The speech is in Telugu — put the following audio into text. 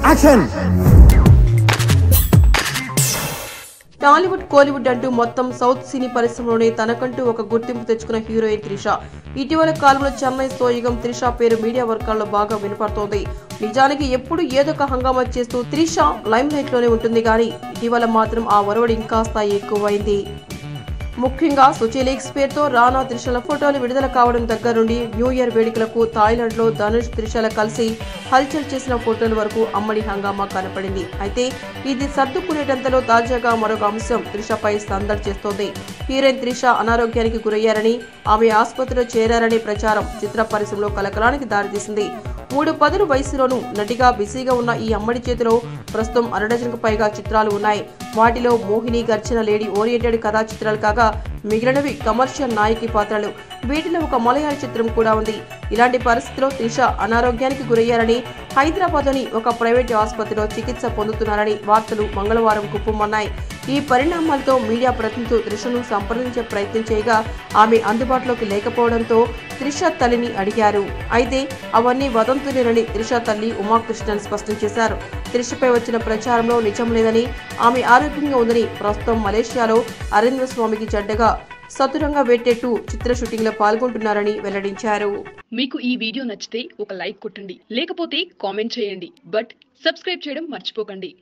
యాక్షన్. టాలీవుడ్ కోలీవుడ్ అంటూ మొత్తం సౌత్ సినీ పరిశ్రమలోనే తనకంటూ ఒక గుర్తింపు తెచ్చుకున్న హీరోయిన్ త్రిష. ఇటీవల కాలంలో చెన్నై సోయగం త్రిష పేరు మీడియా వర్గాల్లో బాగా వినపడుతోంది. నిజానికి ఎప్పుడు ఏదొక హంగామా చేస్తూ త్రిష లైమ్ లైట్ లోనే ఉంటుంది కానీ ఇటీవల మాత్రం ఆ ఒరవడి ఇంకాస్త ఎక్కువైంది. ముఖ్యంగా సుచి లీక్స్ పేరుతో రానా త్రిషల ఫోటోలు విడుదల కావడం దగ్గర నుండి న్యూ ఇయర్ వేడుకలకు థాయిలాండ్ లో ధనుష్ త్రిషల కలిసి హల్చల్ చేసిన ఫోటోల వరకు అమ్మడి హంగామా కనపడింది. అయితే ఇది సర్దుకునేటంతలో తాజాగా మరొక అంశం త్రిషపై సందడి చేస్తోంది. హీరోయిన్ త్రిష అనారోగ్యానికి గురయ్యారని, ఆమె ఆసుపత్రిలో చేరారనే ప్రచారం చిత్ర పరిశ్రమలో కలకలానికి దారితీసింది. 3 వయసులోనూ నటిగా బిజీగా ఉన్న ఈ అమ్మడి చేతిలో ప్రస్తుతం 12కు పైగా చిత్రాలు ఉన్నాయి. వాటిలో మోహిని, గర్జన లేడీ ఓరియంటెడ్ కథా చిత్రాలు కాగా మిగిలినవి కమర్షియల్ నాయకి పాత్రలు. వీటిలో ఒక మలయాళ చిత్రం కూడా ఉంది. ఇలాంటి పరిస్థితిలో త్రిష అనారోగ్యానికి గురయ్యారని, హైదరాబాద్లోని ఒక ప్రైవేట్ ఆసుపత్రిలో చికిత్స పొందుతున్నారని వార్తలు మంగళవారం కుప్పమన్నాయి. ఈ పరిణామాలతో మీడియా ప్రతినిధులు త్రిషను సంప్రదించే ప్రయత్నం చేయగా ఆమె అందుబాటులోకి లేకపోవడంతో త్రిష తల్లిని అడిగారు. అయితే అవన్నీ వదంతులేనని త్రిష తల్లి ఉమాకృష్ణన్ స్పష్టం చేశారు. త్రిషపై వచ్చిన ప్రచారంలో నిజం లేదని, ఆమె ఆరోగ్యంగా ఉందని, ప్రస్తుతం మలేషియాలో అరవింద స్వామికి జడ్డగా సతురంగా వేటేట్టు చిత్ర షూటింగ్ లో పాల్గొంటున్నారని వెల్లడించారు. మీకు ఈ వీడియో నచ్చితే ఒక లైక్ కొట్టండి, లేకపోతే కామెంట్ చేయండి. బట్ సబ్స్క్రైబ్ చేయడం మర్చిపోకండి.